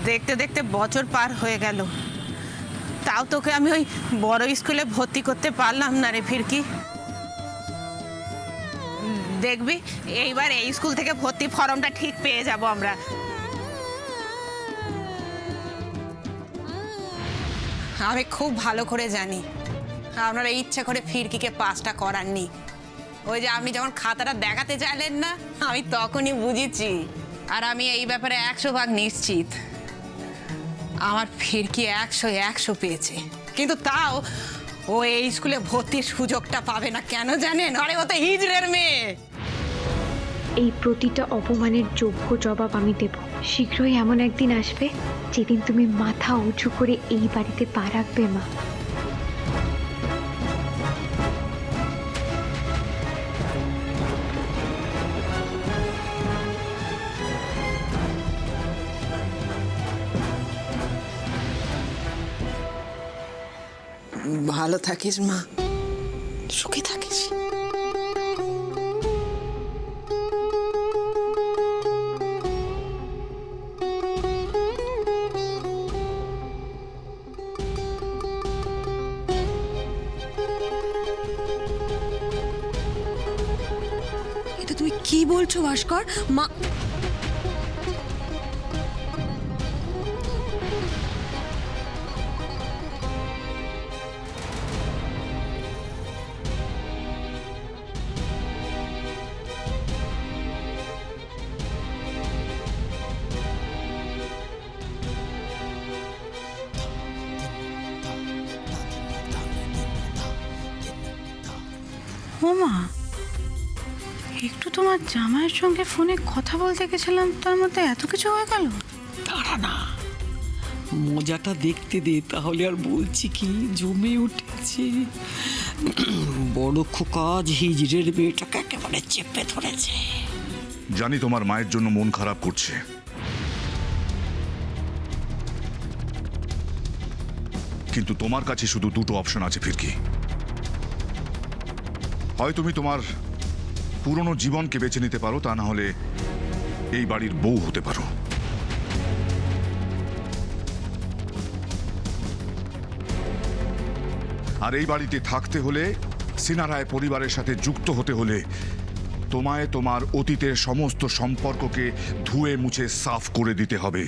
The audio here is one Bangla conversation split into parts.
দেখতে দেখতে বছর পার হয়ে গেল, তাও তোকে আমি ওই বড় স্কুলে ভর্তি করতে পারলাম না রে ফিরকি। দেখবি এইবার এই স্কুল থেকে ভর্তি ফর্মটা ঠিক পেয়ে যাব আমরা। আমি খুব ভালো করে জানি আপনারা ইচ্ছা করে ফিরকিকে পাসটা করাননি। ওই যে আপনি যখন খাতাটা দেখাতে চাইলেন না, আমি তখনই বুঝেছি। আর আমি এই ব্যাপারে 100% নিশ্চিত আমার ফিরকি 100 পেয়েছে। কিন্তু তাও ও এই স্কুলে ভর্তির সুযোগটা পাবে না। কেন জানেন? আরে ও তো হিজড়ের মেয়ে। এই প্রতিটা অপমানের যোগ্য জবাব আমি দেব। শীঘ্রই এমন একদিন আসবে যেদিন তুমি মাথা উঁচু করে এই বাড়িতে পা রাখবে মা। ভালো থাকিস মা, সুখী থাকিস। এটা তুমি কি বলছো ভাস্কর? মা ও মা, একটু তোমার জামাইয়ের সঙ্গে ফোনে কথা বলতে গেছিলাম, তার মধ্যে এত কিছু হয়ে গেল। দাঁড়া না, মজাটা দেখতে দে, তাহলে আর বলছি কি জমে উঠেছে। বড় খোকাজ হিজড়ের মেয়েটাকে একেবারে চেপে ধরেছে। জানি তোমার মায়ের জন্য মন খারাপ করছে, কিন্তু তোমার কাছে শুধু দুটো অপশন আছে ফিরকি। হয় তুমি তোমার পুরনো জীবনকে বেছে নিতে পারো, তা না হলে এই বাড়ির বউ হতে পারো। আর এই বাড়িতে থাকতে হলে, সিনারায় পরিবারের সাথে যুক্ত হতে হলে তোমায় তোমার অতীতের সমস্ত সম্পর্ককে ধুয়ে মুছে সাফ করে দিতে হবে।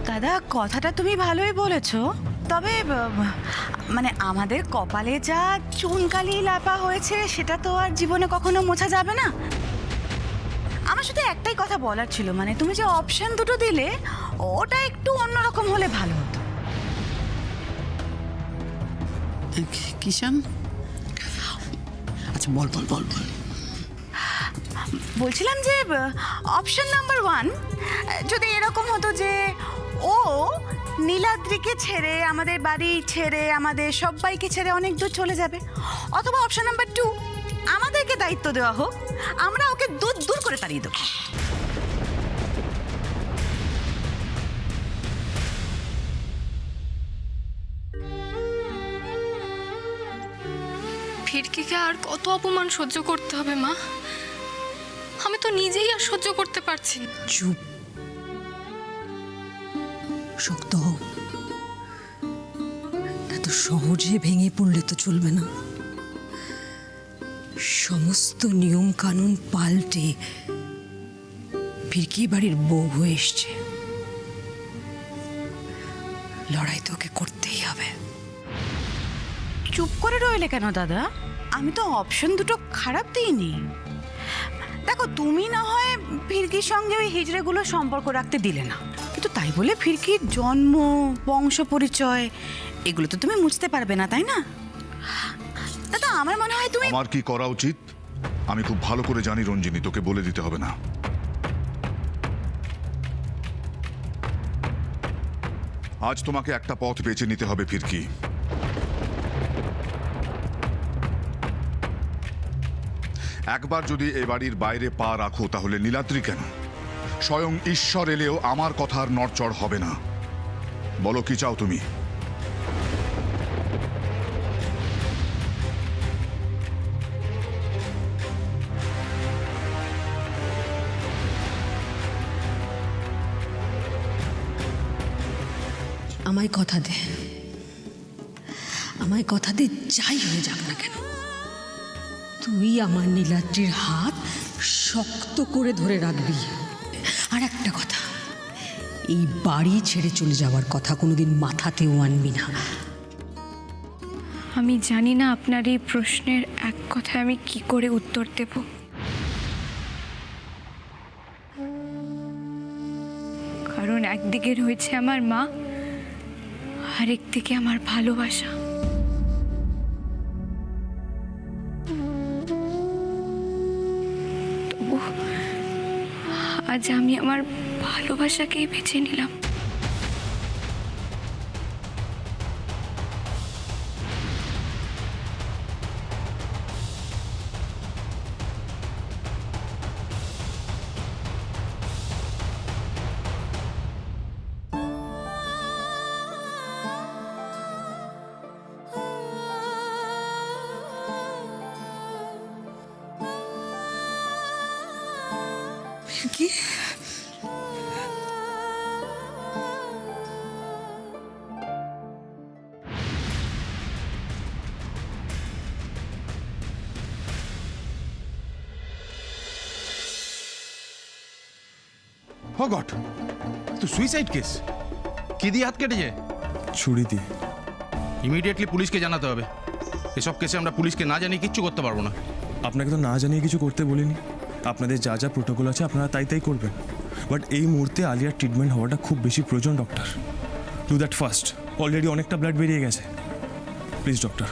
দাদা, কথাটা তুমি ভালোই বলেছো, তবে মানে আমাদের কপালে যা চুনকালি লাপা হয়েছে সেটা তো আর জীবনে কখনো মোছা যাবে না। আমার শুধু একটাই কথা বলার ছিল, মানে তুমি যে অপশন দুটো দিলে ওটা একটু অন্যরকম হলে ভালো হতো। কিষান, আচ্ছা বল বল বল বল। বলছিলাম যে অপশন নাম্বার 1 যদি এরকম হতো যে ও নীলাদ্রিকে ছেড়ে, আমাদের বাড়ি ছেড়ে, আমাদের সবাইকে ছেড়ে অনেক দূর চলে যাবে, অথবা অপশন নাম্বার 2 আমাদেরকে দায়িত্ব দেওয়া হোক, আমরা ওকে দূর দূর করে তাড়িয়ে দেবো। ফিরকিকে আর কত অপমান সহ্য করতে হবে মা? আমি তো নিজেই আর সহ্য করতে পারছি না। চুপ, শক্ত হও। এত সহজে ভেঙে পড়লে তো চলবে না। সমস্ত নিয়ম কানুন পাল্টে ফিরকি বাড়ির বউ হয়ে এসছে। লড়াই তো ওকে করতেই হবে। চুপ করে রইলে কেন দাদা? আমি তো অপশন দুটো খারাপ দিইনি। দেখো, তুমি না হয় ফিরকির সঙ্গে ওই হিজড়েগুলো সম্পর্ক রাখতে দিলে না, কিন্তু তাই বলে ফিরকির জন্ম, বংশ পরিচয় এগুলো তো তুমি মুছতে পারবে না, তাই না দাদা? আমার মনে হয় তুমি... আমার কি করা উচিত আমি খুব ভালো করে জানি রঞ্জিনী, তোকে বলে দিতে হবে না। আজ তোমাকে একটা পথ বেছে নিতে হবে ফিরকি। একবার যদি এ বাড়ির বাইরে পা রাখো, তাহলে নীলাদ্রি কেন, স্বয়ং ঈশ্বর এলেও আমার কথার নড়চড় হবে না। বলো কি চাও তুমি? আমায় কথা দে, আমায় কথা দে, যাই হয়ে যাক না কেন তুই আমার নীলাদ্রির হাত শক্ত করে ধরে রাখবি। আর একটা কথা, এই বাড়ি ছেড়ে চলে যাওয়ার কথা কোনোদিন মাথাতেও আনবি না। আমি জানি না আপনার এই প্রশ্নের এক কথায় আমি কি করে উত্তর দেব। কারণ একদিকে রয়েছে আমার মা, আর একদিকে আমার ভালোবাসা। তবু আজ আমি আমার ভালোবাসাকেই বেছে নিলাম। কি ও গড, তো সুইসাইড কেস কি দিয়ে হাত কেটেছে? ছুরি দিয়ে। ইমিডিয়েটলি পুলিশকে জানাতে হবে। এসব কেসে আমরা পুলিশকে না জানিয়ে কিচ্ছু করতে পারবো না। আপনাকে তো না জানিয়ে কিছু করতে বলিনি। আপনাদের যা যা প্রোটোকল আছে আপনারা তাই তাই করবেন। বাট এই মুহূর্তে আলিয়ার ট্রিটমেন্ট হওয়াটা খুব বেশি প্রয়োজন doctor. Do that first. Already অনেকটা ব্লাড বেরিয়ে গেছে। প্লিজ ডক্টর,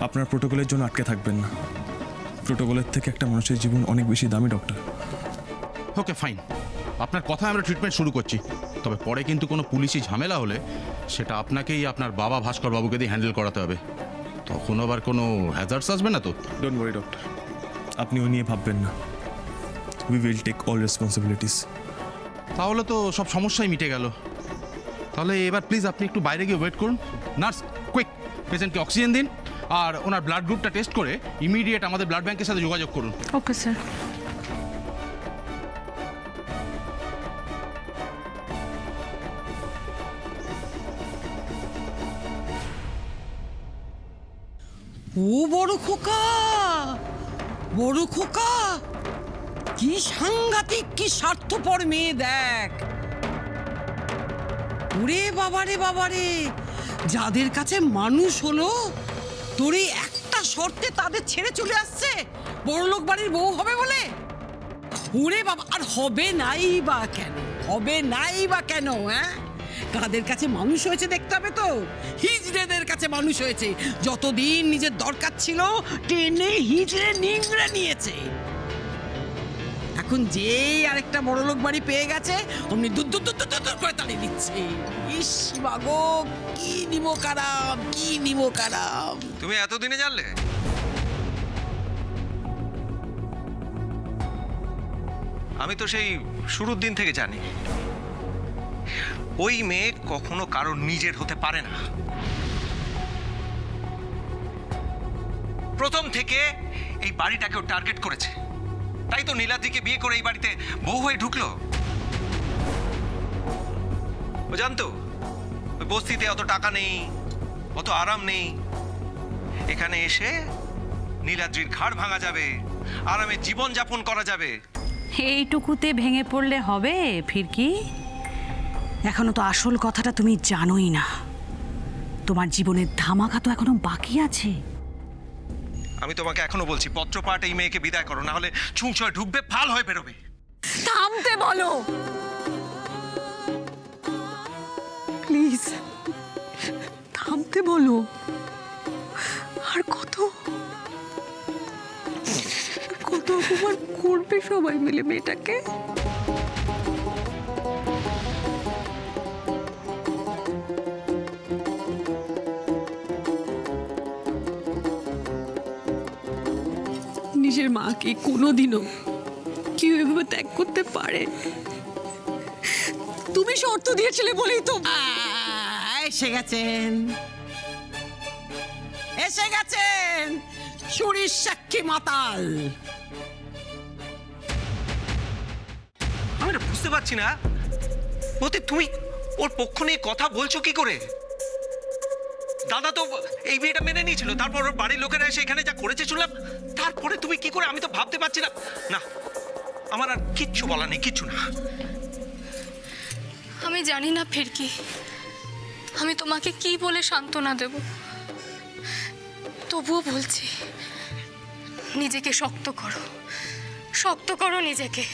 আপনার প্রোটোকলের জন্য আটকে থাকবেন না। প্রোটোকলের থেকে একটা মানুষের জীবন অনেক বেশি দামি ডক্টর। ওকে ফাইন, আপনার কথায় আমরা ট্রিটমেন্ট শুরু করছি। তবে পরে কিন্তু কোনো পুলিশি ঝামেলা হলে সেটা আপনাকেই আপনার বাবা ভাস্কর বাবুকে দিয়ে হ্যান্ডেল করাতে হবে। তখন আবার কোনো হ্যাজার্ডস আসবে না তো? ডোন্ট ওয়ারি ডক্টর, আপনি ও নিয়ে ভাববেন না। We will take all responsibilities. তাহলে তো সব সমস্যাই মিটে গেল। তাহলে এবার প্লিজ আপনি একটু বাইরে গিয়ে ওয়েট করুন। নার্স, কুইক পেশেন্টকে অক্সিজেন দিন আর ওনার ব্লাড গ্রুপটা টেস্ট করে ইমিডিয়েট আমাদের ব্লাড ব্যাংকের সাথে যোগাযোগ করুন। Okay sir. ও বড় খোকা, বড় খোকা, কি সাংঘাতিক, কি স্বার্থপর মেয়ে দেখ। ওরে বাবারে বাবারে, যাদের কাছে মানুষ হলো তোর এই একটা শর্তে তাদের ছেড়ে চলে আসছে বড়লোক বাড়ির বউ হবে বলে। ওরে বাবা, আর হবে নাই বা কেন, হবে নাই বা কেন? হ্যাঁ, কাদের কাছে মানুষ হয়েছে দেখতে হবে তো। হিজড়েদের কাছে মানুষ হয়েছে। যতদিন নিজের দরকার ছিল টেনে হিজড়ে নিংড়ে নিয়েছে। এখন যেই আরেকটা বড়লোক বাড়ি পেয়ে গেছে অমনি দূর দূর দূর দূর করে তাড়িয়ে দিচ্ছে। ইস বাগো, কি নিব কারাম, কি নিব কারাম। তুমি এতদিনে জানলে? আমি তো সেই শুরুর দিন থেকে জানি ওই মেয়ে কখনো কারোর নিজের হতে পারে না। প্রথম থেকে এই বাড়িটাকেও টার্গেট করেছে। তাই তো নীলাদ্রিকে বিয়ে করে এই বাড়িতে বউ হয়ে ঢুকলো। ও জানতো ওই বস্তিতে অত টাকা নেই, অত আরাম নেই। এখানে এসে নীলাদ্রির ঘাড় ভাঙা যাবে, আরামে জীবন যাপন করা যাবে। এইটুকুতে ভেঙে পড়লে হবে ফিরকি? এখনো তো আসল কথাটা তুমি জানোই না। তোমার জীবনের ধামাকা তো এখনো বাকি আছে। আমি তোমাকে এখনো বলছি, পত্রপাঠ এই মেয়েকে বিদায় করো, না হলে ছুঁচয় ঢুকবে, ফাল হয়ে বেরোবে। থামতে বলো প্লিজ, থামতে বলো। আর কত কত অপমান করবে সবাই মিলে মেয়েটাকে। নিজের মাকে কোনোদিনও কেউ এভাবে ত্যাগ করতে পারে? তুমি শর্ত দিয়েছিলে বলেই তো। এসে গেছেন, এসে গেছেন চুরির সাক্ষী মাতাল। আমি বুঝতে পারছি না, তুমি ওর পক্ষ নিয়ে কথা বলছো কি করে? দাদা তো এই বিয়েটা মেনে নিয়েছিল, তারপর ওর বাড়ির লোকেরা এসে এখানে যা করেছে শুনলাম, তারপরে তুমি কি করে? আমি তো ভাবতে পারছি না। না, আমার আর কিচ্ছু বলা নেই, কিচ্ছু না। আমি জানি না ফিরকি, আমি তোমাকে কি বলে সান্ত্বনা দেব, তবুও বলছি, নিজেকে শক্ত করো, শক্ত করো নিজেকে।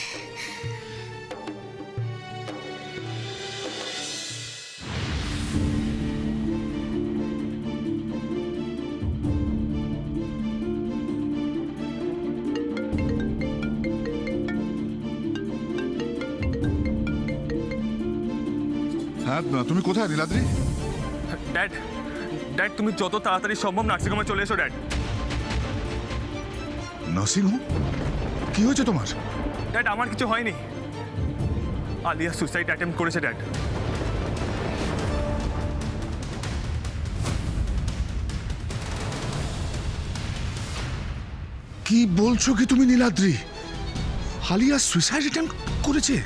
হ্যাঁ, তুমি কোথায় নীলাদ্রি? ড্যাড, ড্যাড তুমি যত তাড়াতাড়ি সম্ভব নার্সিংহোমে চলে এসো ড্যাড। নার্সিংহোম? কি হয়েছে তোমার? ড্যাড আমার কিছু হয়নি, আলিয়া সুইসাইড অ্যাটেম্প করেছে ড্যাড। কি বলছো কি তুমি নীলাদ্রি? আলিয়া সুইসাইড অ্যাটেম্প করেছে?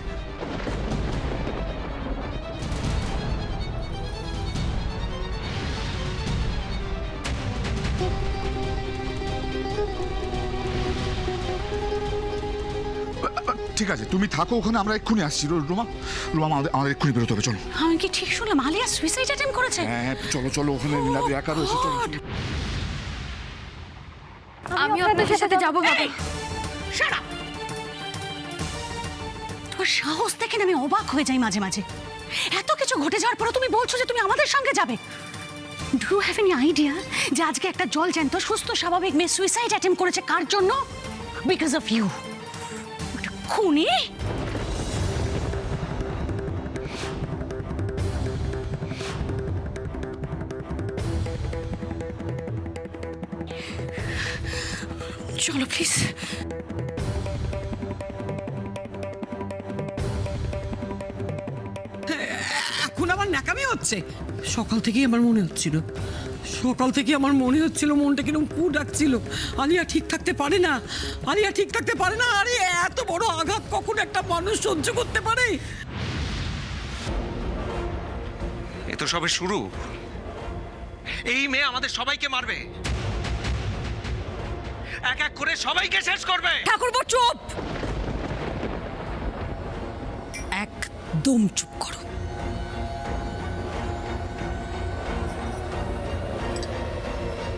ঠিক আছে, তুমি থাকো ওখানে, আমরা এক্ষুনি আসছি। রুমা, রুমা আমাদের এক্ষুনি বেরোতে হবে, চলো। আমি কি ঠিক শুনলাম আলিয়া সুইসাইড অ্যাটেম্প করেছে? হ্যাঁ, চলো চলো, ওখানে নীলাদ্রি একা রয়েছে, চলো। আমি আপনাদের সাথে যাবো বাবা। Shut up! তোমার সাহস দেখে না আমি অবাক হয়ে যাই মাঝে মাঝে। এত কিছু ঘটে যাওয়ার পরও তুমি বলছো যে তুমি আমাদের সঙ্গে যাবে। Do you have any idea যে আজকে একটা জলজ্যান্ত সুস্থ স্বাভাবিক মেয়ে সুইসাইড অ্যাটেম্প করেছে কার জন্য? Because of you. খুনি? চলো প্লিজ। এখন আমার ন্যাকামি হচ্ছে? সকাল থেকেই আমার মনে হচ্ছিল, সকাল থেকে আমার মনে হচ্ছিল, মনটা কিরকম কু ডাকছিল, আলিয়া ঠিক থাকতে পারে না, আলিয়া ঠিক থাকতে পারে না। আরে এত বড় আঘাত কখন একটা মানুষ সহ্য করতে পারে? এ তো সবে শুরু। এই মেয়ে আমাদের সবাইকে মারবে, এক এক করে সবাইকে শেষ করবে। ঠাকুরপো চুপ, একদম চুপ করো।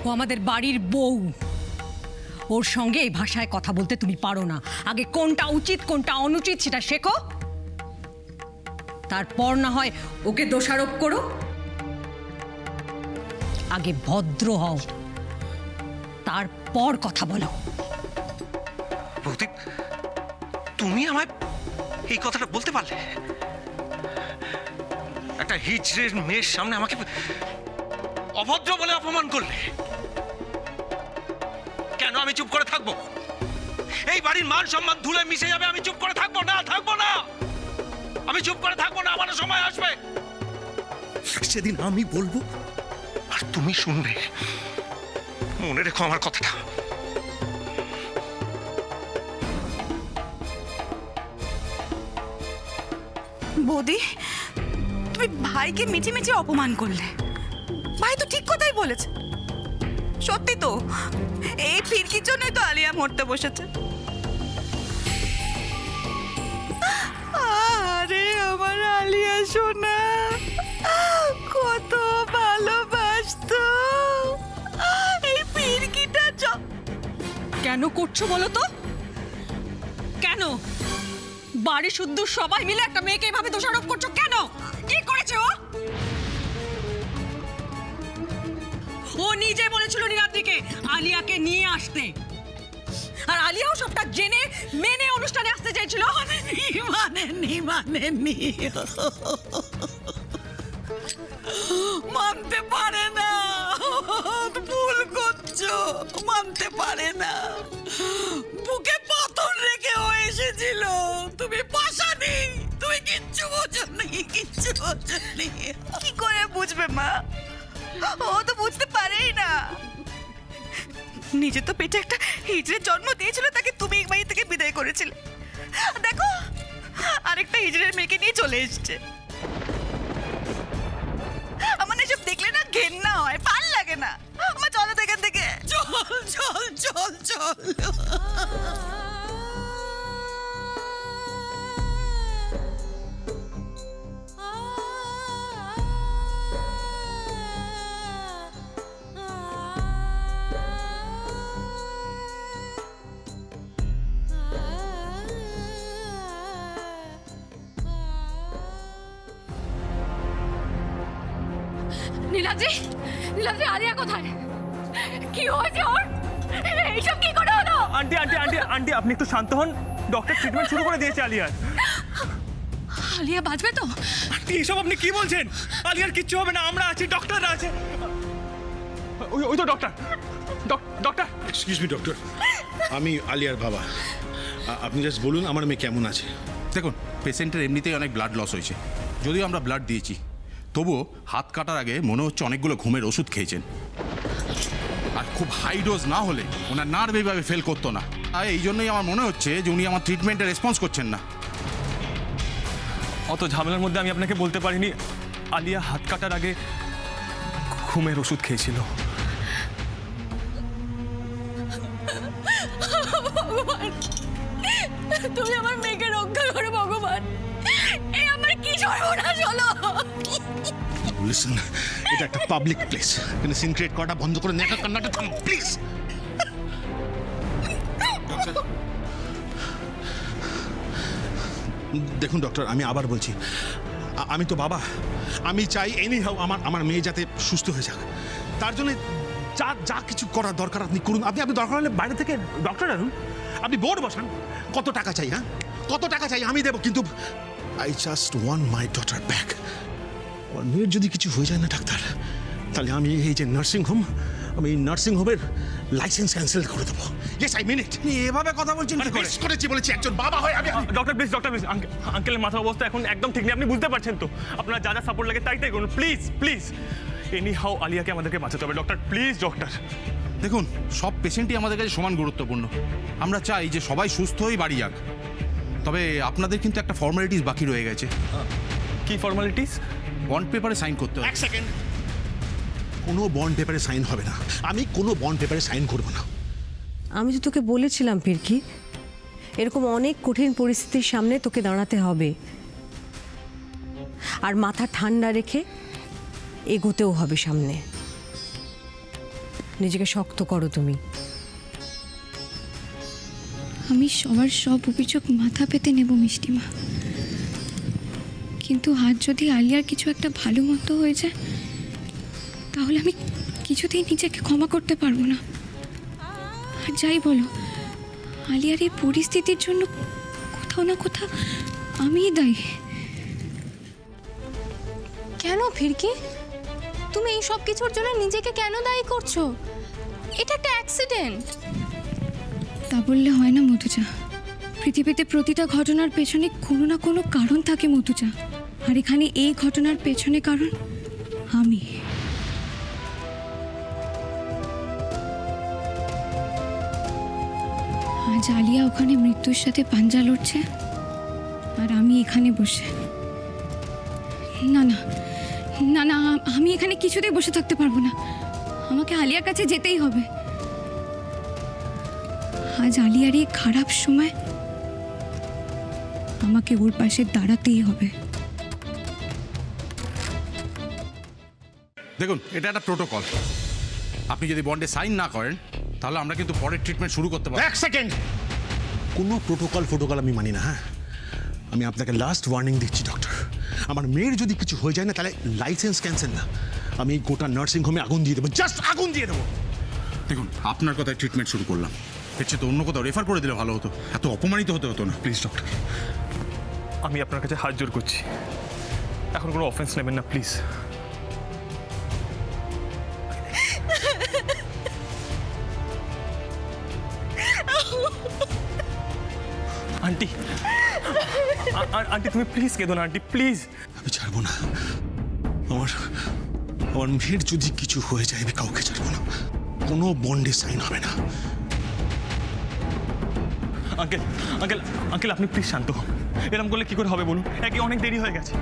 ও আমাদের বাড়ির বউ, ওর সঙ্গে এই ভাষায় কথা বলতে তুমি পারো না। আগে কোনটা উচিত কোনটা অনুচিত সেটা শেখো, তারপর না হয় ওকে দোষারোপ করো। আগে ভদ্র হও, তারপর কথা বলো। প্রদীপ, তুমি আমায় এই কথাটা বলতে পারলে? একটা হিজড়ের মেয়ের সামনে আমাকে অভদ্র বলে অপমান করলে। কেন আমি চুপ করে থাকবো? এই বাড়ির মান সম্মান ধুলে মিশে যাবে, আমি চুপ করে থাকবো না, থাকবো না। আমি চুপ করে থাকবো না, আমার সময় আসবে সেদিন আমি বলবো আর তুমি শুনবে। মনে রেখো আমার কথাটা। বৌদি, তুমি ভাইকে মিঠে মিঠে অপমান করলে। ভাই তো ঠিক কথাই বলেছে। সত্যি তো, এই ফিরকির জন্যই তো আলিয়া মরতে বসেছে। আরে আমার আলিয়া সোনা, কত ভালোবাসতো। এই ফিরকিটা কেন করছো বলো তো? কেন বাড়ি শুদ্ধ সবাই মিলে একটা মেয়েকে এভাবে দোষারোপ করছো কেন? কি করেছে ও? ও নিজে বলেছিল নীলাদ্রিকে আলিয়াকে নিয়ে আসতে, আর আলিয়াও সবটা জেনে মেনে অনুষ্ঠানে আসতে চাইছিল। মানতে পারে না, ভুল করছো, মানতে পারে না। বুকে পাথর রেখে ও এসেছিল, তুমি পাশানি, তুমি কিচ্ছু বোঝনি, কিচ্ছু বোঝনি। কি করে বুঝবে মা? ও তো বুঝতে পারেই না। নিজে তো পেটে একটা হিজড়ের জন্ম দিয়েছিল, তাকে তুমি এই বাড়ি থেকে বিদায় করেছিলে। দেখো, আরেকটা হিজড়ের মেয়েকে নিয়ে চলে এসেছে। ঘেন্না হয়, ভাল লাগে না। আমার চলো তো এখান থেকে। চল চল চল চল। নীলাদ্রি, নীলাদ্রি, আলিয়া কোথায়? কি হয়েছে ওর? এইসব কি করে হলো? আন্টি আন্টি আন্টি আন্টি আপনি একটু শান্ত হন। ডক্টর ট্রিটমেন্ট শুরু করে দিয়েছে আলিয়ার। আলিয়া বাঁচবে তো? আন্টি এসব আপনি কি বলছেন? আলিয়ার কিচ্ছু হবে না, আমরা আছি, ডক্টররা আছে। ওই তো doctor. Doctor excuse me doctor, আমি আলিয়ার বাবা। আপনি জাস্ট বলুন আমার মেয়ে কেমন আছে। দেখুন, পেশেন্টের এমনিতেই অনেক ব্লাড লস হয়েছে। যদিও আমরা ব্লাড দিয়েছি, তবুও হাত কাটার আগে মনে হচ্ছে অনেকগুলো ঘুমের ওষুধ খেয়েছেন। আর খুব হাই ডোজ না হলে ওনার নার্ভ এইভাবে ফেল করতো না। আর এই জন্যই আমার মনে হচ্ছে যে উনি আমার ট্রিটমেন্টে রেসপন্স করছেন না। অত ঝামেলার মধ্যে আমি আপনাকে বলতে পারিনি আলিয়া হাত কাটার আগে ঘুমের ওষুধ খেয়েছিল। তুমি আমার মেয়েকে রক্ষা করো ভগবান। এই আমার কি সর্বনাশ হলো? লিসেন, এটা একটা পাবলিক প্লেস, এখানে সিন ক্রিয়েট করাটা বন্ধ করে নেকা কান্নাটা থামো প্লিজ। দেখুন ডক্টর, আমি আবার বলছি, আমি তো বাবা, আমি চাই এনি হাউ আমার মেয়ে যাতে সুস্থ হয়ে যাক। তার জন্য যা যা কিছু করার দরকার আপনি করুন। আপনি দরকার হলে বাইরে থেকে ডক্টর আনুন, আপনি বোর্ড বসান। কত টাকা চাই? হ্যাঁ, কত টাকা চাই আমি দেবো, কিন্তু I just want my daughter back. আমার মেয়ের যদি কিছু হয়ে যায় না ডাক্তার, তাহলে আমি এই যে নার্সিং হোম, আমি এই নার্সিং হোমের লাইসেন্স ক্যান্সেল করে দেবো। ইয়েস, আই মিন ইট। এভাবে কথা বলছেন কি করে? করেছি বলেছি, একজন বাবা হয় আমি। ডক্টর প্লিজ, ডক্টর প্লিজ, আঙ্কেলের মাথার অবস্থা এখন একদম ঠিক নেই, আপনি বুঝতে পারছেন তো। আপনার যা যা সাপোর্ট লাগে তাই করুন প্লিজ প্লিজ। এনি হাউ আলিয়াকে আমাদেরকে বাঁচাতে হবে ডক্টর, প্লিজ ডক্টর। দেখুন, সব পেশেন্টই আমাদের কাছে সমান গুরুত্বপূর্ণ। আমরা চাই যে সবাই সুস্থ হয়ে বাড়ি যাক। তবে আপনাদের কিন্তু একটা ফর্মালিটিস বাকি রয়ে গেছে। কি ফর্মালিটিস? বন্ড পেপারে সাইন করতে হবে। এক সেকেন্ড, কোনো বন্ড পেপারে সাইন হবে না। আমি কোনো বন্ড পেপারে সাইন করবো না। আমি তো তোকে বলেছিলাম ফিরকি, এরকম অনেক কঠিন পরিস্থিতির সামনে তোকে দাঁড়াতে হবে, আর মাথা ঠান্ডা রেখে এগোতেও হবে সামনে। নিজেকে শক্ত করো তুমি। আমি সবার সব অভিযোগ মাথা পেতে নেব মিষ্টিমা, কিন্তু আজ যদি আলিয়ার কিছু একটা ভালো মতো হয়ে যায়, তাহলে আমি কিছুতেই নিজেকে ক্ষমা করতে পারবো না। আর যাই বলো, আলিয়ার এই পরিস্থিতির জন্য কোথাও না কোথাও আমিই দায়ী। কেন ফিরকি, তুমি এই সব কিছুর জন্য নিজেকে কেন দায়ী করছো? এটা একটা অ্যাক্সিডেন্ট। তা বললে হয় না মধুজা, পৃথিবীতে প্রতিটা ঘটনার পেছনে কোনো না কোনো কারণ থাকে মধুজা, আর এখানে এই ঘটনার পেছনে কারণ আমি। আজ আলিয়া ওখানে মৃত্যুর সাথে পাঞ্জা লড়ছে, আর আমি এখানে বসে। না না না না, আমি এখানে কিছুতেই বসে থাকতে পারবো না, আমাকে আলিয়ার কাছে যেতেই হবে। আজ আলিয়ার এই খারাপ সময় আমাকে ওর পাশে দাঁড়াতেই হবে। দেখুন, এটা একটা প্রোটোকল। আপনি যদি বন্ডে সাইন না করেন, তাহলে আমরা কিন্তু পরের ট্রিটমেন্ট শুরু করতে পারবো। এক সেকেন্ড, কোনো প্রোটোকল আমি মানি না। হ্যাঁ, আমি আপনাকে লাস্ট ওয়ার্নিং দিচ্ছি ডক্টর, আমার মেয়ের যদি কিছু হয়ে যায় না, তাহলে লাইসেন্স ক্যান্সেল না, আমি গোটা নার্সিং হোমে আগুন দিয়ে দেবো, জাস্ট আগুন দিয়ে দেবো। দেখুন, আপনার কথায় ট্রিটমেন্ট শুরু করলাম, এর চেয়ে তো অন্য কোথাও রেফার করে দিলে ভালো হতো, এত অপমানিত হতে হতো না। প্লিজ ডক্টর, আমি আপনার কাছে হাত জোর করছি, এখন কোনো অফেন্স নেবেন না প্লিজ। আন্টি, আন্টি তুমি প্লিজ কেঁদো না আন্টি, প্লিজ। আমি ছাড়বো না, আমার মেয়ের যদি কিছু হয়ে যায় আমি কাউকে ছাড়বো না, কোনো বন্ডে সাইন হবে না। আঙ্কেল আঙ্কেল আঙ্কেল আপনি প্লিজ শান্ত হন, এরকম করলে কি করে হবে বলুন? একে অনেক দেরি হয়ে গেছে,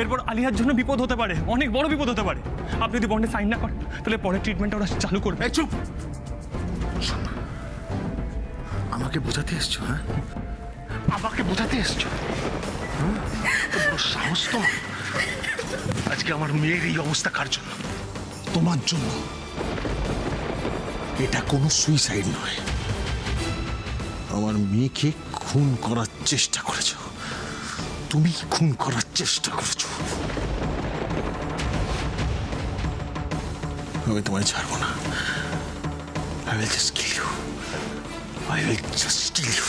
এরপর আলিয়ার জন্য বিপদ হতে পারে, অনেক বড় বিপদ হতে পারে। আপনি যদি বন্ডে সাইন না করেন তাহলে পরের ট্রিটমেন্টটা ওরা চালু করবে। এই চুপ! শোন, আমাকে বোঝাতে এসছো? হ্যাঁ, আমাকে বোঝাতে এসছো? এত বড় সাহস তোমার? আজকে আমার মেয়ের এই অবস্থা কার জন্য? তোমার জন্য। এটা কোনো সুইসাইড নয়, আমার মেয়েকে খুন করার চেষ্টা করেছো। তুমি খুন করার চেষ্টা করেছো। আমি তোমায় ছাড়বো না। I will just kill you. I will just kill you.